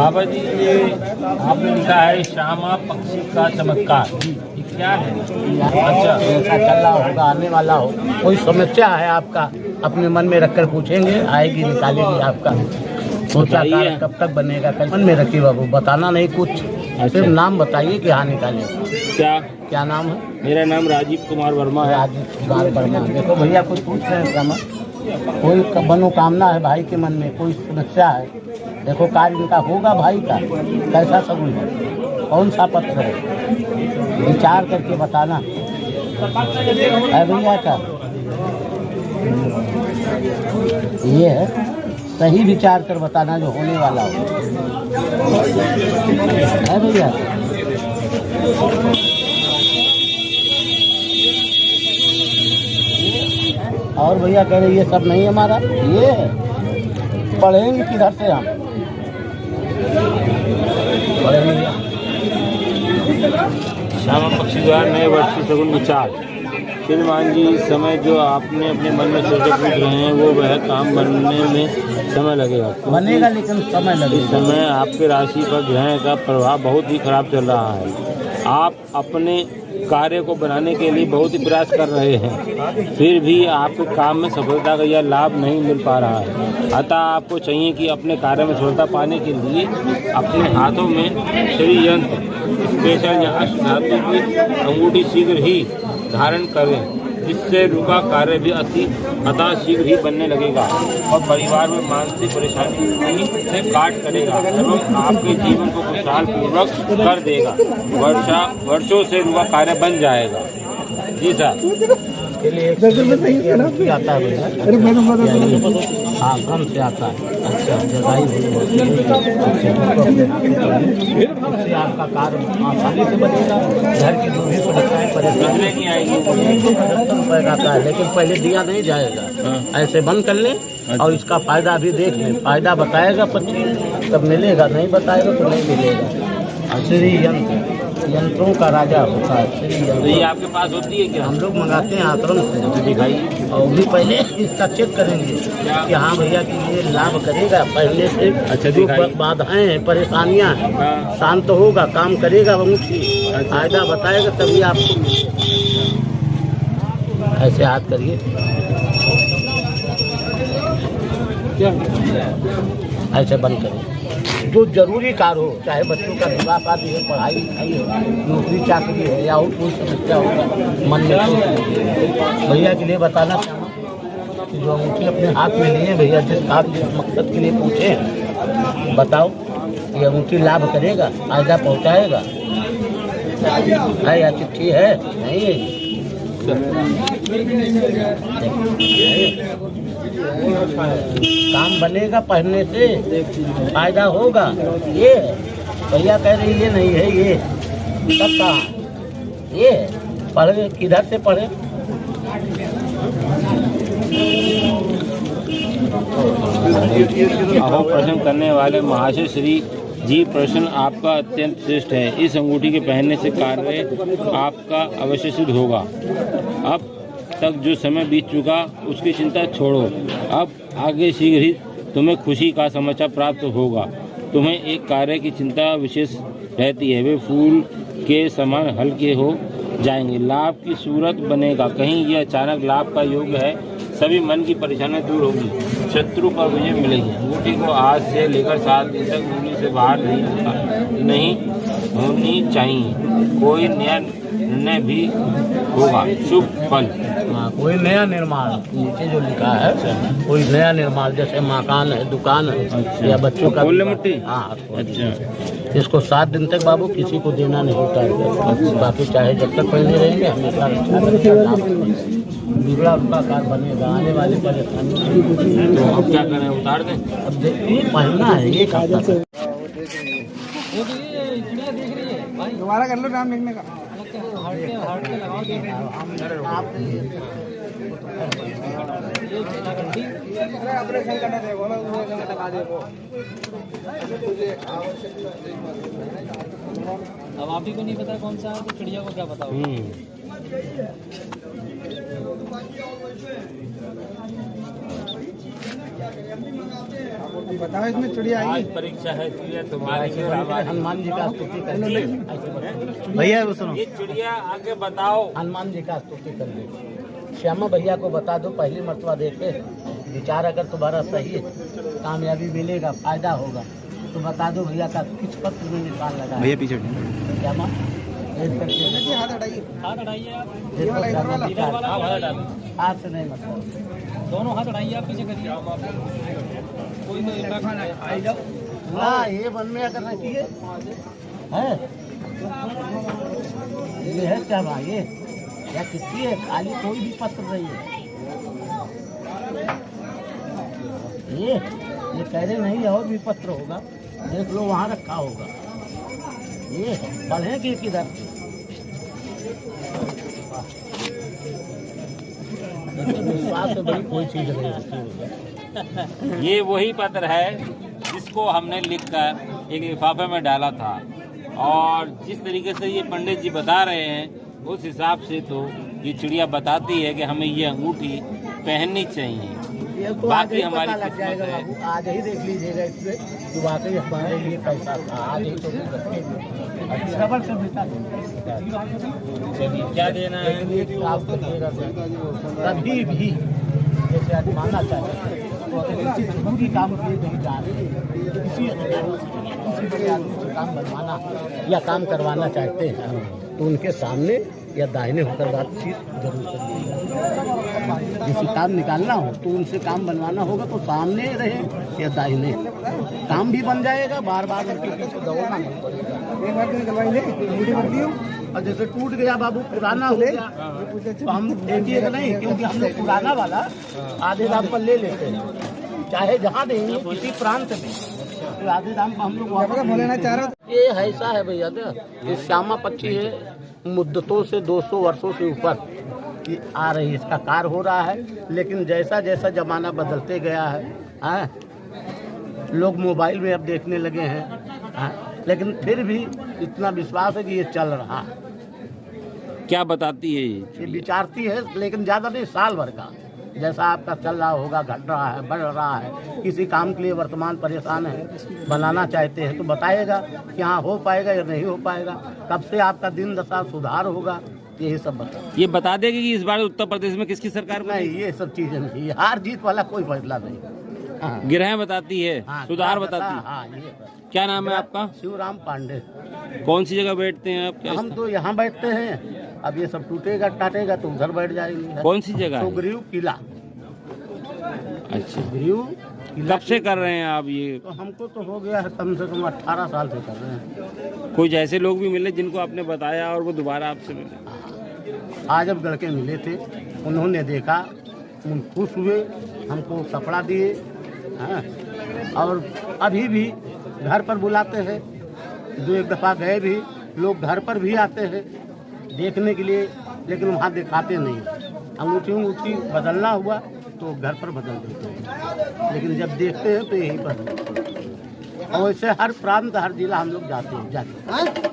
बाबा जी ये आपने लिखा है श्यामा पक्षी का चमत्कार, ये क्या है? अच्छा, ऐसा चल रहा होगा, आने वाला हो, कोई समस्या है आपका अपने मन में रखकर पूछेंगे, आएगी निकालेगी आपका। सोचा कार्य कब तक बनेगा, कल मन में रखिए बाबू, बताना नहीं कुछ, सिर्फ नाम बताइए कि हाँ निकालेगा। क्या नाम है? मेरा नाम राजीव कुमार वर्मा है। राजीव कुमार वर्मा। देखो भैया कुछ पूछ रहे हैं ब्राह्मण, कोई मनोकामना है भाई के मन में, कोई समस्या है, देखो कार्य इनका होगा भाई का, कैसा सगुन है, कौन सा पत्र है, विचार करके बताना है भैया का। ये है, सही विचार कर बताना जो होने वाला हो, है भैया। और भैया कह रहे ये सब नहीं हमारा, ये है पढ़ेंगे किधर से हम पढ़ेंगे। श्यामा पक्षी द्वारा नए वर्ष की सगुन विचार। श्रीमान जी, इस समय जो आपने अपने मन में सोचे पूछ रहे हैं वो वह काम बनने में समय लगेगा, बनेगा लेकिन समय लगेगा। इस समय आपके राशि पर ग्रह का प्रभाव बहुत ही खराब चल रहा है। आप अपने कार्य को बनाने के लिए बहुत ही प्रयास कर रहे हैं, फिर भी आपके काम में सफलता का यह लाभ नहीं मिल पा रहा है। अतः आपको चाहिए कि अपने कार्य में सफलता पाने के लिए अपने हाथों में श्री यंत्र स्पेशल या अष्ट धातु की अंगूठी शीघ्र ही धारण करें, जिससे रुका कार्य भी अतः शीघ्र ही बनने लगेगा और परिवार में मानसिक परेशानी से काट करेगा एवं आपके जीवन को खुशहाल पूर्वक कर देगा। वर्षों से रुका कार्य बन जाएगा। जी सर, के लिए आता है भैया, हाँ कम से आता है। अच्छा, जगाई उससे आपका कार्य आसानी से बनेगा, घर की जो भी परेशानी परेशानी नहीं आएगी। 75 रुपये का आता है, लेकिन पहले दिया नहीं जाएगा, ऐसे बंद कर ले और इसका फायदा भी देख लें, फायदा बताएगा 25 तब मिलेगा, नहीं बताएगा तो नहीं मिलेगा। श्री यंत्रों का राजा होता है श्री यंत्र। तो ये आपके पास होती है क्या? हम लोग मंगाते हैं आश्रम से, दिखाइए, और भी पहले इसका चेक करेंगे कि हाँ भैया कि ये लाभ करेगा पहले से। अच्छा, जो बाधाएं हैं परेशानियां हैं शांत होगा, काम करेगा, अंगूठी फायदा बताएगा तभी आपको। ऐसे हाथ करिए, ऐसे बंद करिए। जो जरूरी कार्य हो, चाहे बच्चों का विवाह शादी है, पढ़ाई लिखाई है, नौकरी चाकरी है, या और कोई समस्या हो मन में, भैया के लिए बताना चाहूँ कि जो अंगूठी अपने हाथ में लिए भैया, जिस काम जिस मकसद के लिए पूछे, बताओ ये अंगूठी लाभ करेगा, फायदा पहुँचाएगा है या चिट्ठी है? नहीं है। काम बनेगा पढ़ने से, फायदा होगा। ये भैया कह रही ये नहीं है, ये सब कहाँ ये पढ़े, किधर से पढ़े? अहो प्रश्न करने वाले महाशय श्री जी, प्रश्न आपका अत्यंत श्रेष्ठ है। इस अंगूठी के पहनने से कार्य आपका अवश्य सिद्ध होगा। अब तक जो समय बीत चुका उसकी चिंता छोड़ो, अब आगे शीघ्र ही तुम्हें खुशी का समाचार प्राप्त होगा। तुम्हें एक कार्य की चिंता विशेष रहती है, वे फूल के समान हल्के हो जाएंगे, लाभ की सूरत बनेगा। कहीं यह अचानक लाभ का योग है, सभी मन की परेशानियां दूर होगी, शत्रु पर विजय मिलेगी। अंगूठी को आज से लेकर 7 दिन तक उंगली से बाहर नहीं होनी चाहिए। कोई नया निर्णय भी होगा, शुभ फल। कोई नया निर्माण, नीचे जो लिखा है कोई नया निर्माण, जैसे मकान है, दुकान है, अच्छा, या बच्चों का मिट्टी। हाँ अच्छा, इसको 7 दिन तक बाबू किसी को देना नहीं होता है। बाकी चाहे जब तक पहले रहेंगे हमेशा बिगड़ा उनका कार बनेगा, आने वाली परेशानी। तो अब क्या करें, उतार दें? अब देखिए पहनना है, ये खाता है। दोबारा कर लो नाम लिखने का। ऑपरेशन करना देखो ना, लगा देखो। अब आप ही को नहीं पता कौन सा है तो चिड़िया को क्या बताओ। बताओ इसमें चिड़िया आई परीक्षा है तुम्हारी हनुमान जी का स्तुति कर ले। भैया वो सुनो, ये चिड़िया आगे बताओ। हनुमान जी का स्तुति कर ले। श्यामा भैया को बता दो, पहली मर्तबा देखे, विचार अगर तुम्हारा सही है, कामयाबी मिलेगा, फायदा होगा, तो बता दो भैया का किस पत्र में निशान लगा। भैया पीछे हटिए। श्यामा हाथ हटाइए। हाथ हटाइए आप, ये वाला इधर वाला। इधर वाला हाथ डालिए, हाथ से नहीं मतलब, दोनों हाथ हटाइए आप, पीछे करिए। कोई तो इतना खाना है। हाँ ये मन में अगर रखी है ये है क्या भाई, ये या कितनी है, खाली कोई भी पत्र नहीं है। ये कह रहे नहीं है, और भी पत्र होगा, देख लो वहाँ रखा होगा। ये पढ़े कि किधर विश्वास से बड़ी कोई चीज नहीं होती। ये वही पत्र है जिसको हमने लिखकर एक लिफाफे में डाला था, और जिस तरीके से ये पंडित जी बता रहे हैं उस हिसाब से तो ये चिड़िया बताती है कि हमें ये अंगूठी पहननी चाहिए। ये तो आज ही पता लग जाएगा बाबू, आज ही देख लीजिएगा इसमें कि वाकई हमारे लिए कैसा था। आज ही तो खबर से बेटा क्या देना है? कभी भी जैसे आज माना चाहिए तो किसी जरूरी काम के लिए नहीं जा रहे, किसी अधिकारी से, किसी बड़े आदमी से काम बनवाना या काम करवाना चाहते हैं तो उनके सामने या दाहिने होकर बातचीत जरूर करिएगा। किसी काम निकालना हो तो उनसे काम बनवाना होगा तो सामने रहे या दाहिने, काम भी बन जाएगा, बार बार उनके पीछे दौड़ना नहीं पड़ेगा। एक बार तो निकलवाएंगे, वीडियो कर दियो। और जैसे टूट गया बाबू, पुराना हो गया तो हम देखिएगा नहीं, क्योंकि हम लोग पुराना वाला आधे दाम पर ले लेते हैं, चाहे जहाँ देंगे किसी प्रांत में, तो आधे दाम पर हम लोग वापस बोलना चाह रहा हूँ। ये ऐसा है भैया, ये श्यामा पक्षी है, मुद्दतों से 200 वर्षों से ऊपर ये आ रही, इसका कार्य हो रहा है। लेकिन जैसा जैसा जमाना बदलते गया है, लोग मोबाइल में अब देखने लगे हैं, लेकिन फिर भी इतना विश्वास है कि ये चल रहा है। क्या बताती है ये विचारती है, लेकिन ज़्यादा नहीं, साल भर का जैसा आपका चल रहा होगा, घट रहा है, बढ़ रहा है, किसी काम के लिए वर्तमान परेशान है, बनाना चाहते हैं तो बताएगा कि हाँ हो पाएगा या नहीं हो पाएगा, कब से आपका दिन दशा सुधार होगा, यही सब बता। ये बता देगी कि इस बार उत्तर प्रदेश में किसकी सरकार नहीं, ये सब चीजें नहीं, हार जीत वाला कोई फैसला नहीं। हाँ, गिरह बताती है, हाँ, सुधार बताती है। हाँ, ये क्या नाम है आपका? शिवराम पांडे। कौन सी जगह बैठते हैं आप? क्या हम तो यहाँ बैठते हैं, अब ये सब टूटेगा टाटेगा तो उधर बैठ जाएंगे। कौन सी जगह है? सुग्रीव किला। अच्छा, सुग्रीव किला कब से कर रहे हैं आप ये? तो हमको तो हो गया है कम से कम 18 साल से कर रहे हैं। कुछ ऐसे लोग भी मिले जिनको आपने बताया और वो दोबारा आपसे मिले? आज अब लड़के मिले थे, उन्होंने देखा, उन खुश हुए, हमको कपड़ा दिए, हाँ, और अभी भी घर पर बुलाते हैं, 2-1 दफ़ा गए भी, लोग घर पर भी आते हैं देखने के लिए, लेकिन वहाँ दिखाते नहीं। अंगूठी बदलना हुआ तो घर पर बदल देते हैं, लेकिन जब देखते हैं तो यहीं पर। और वैसे हर प्रांत हर जिला हम लोग जाते हैं।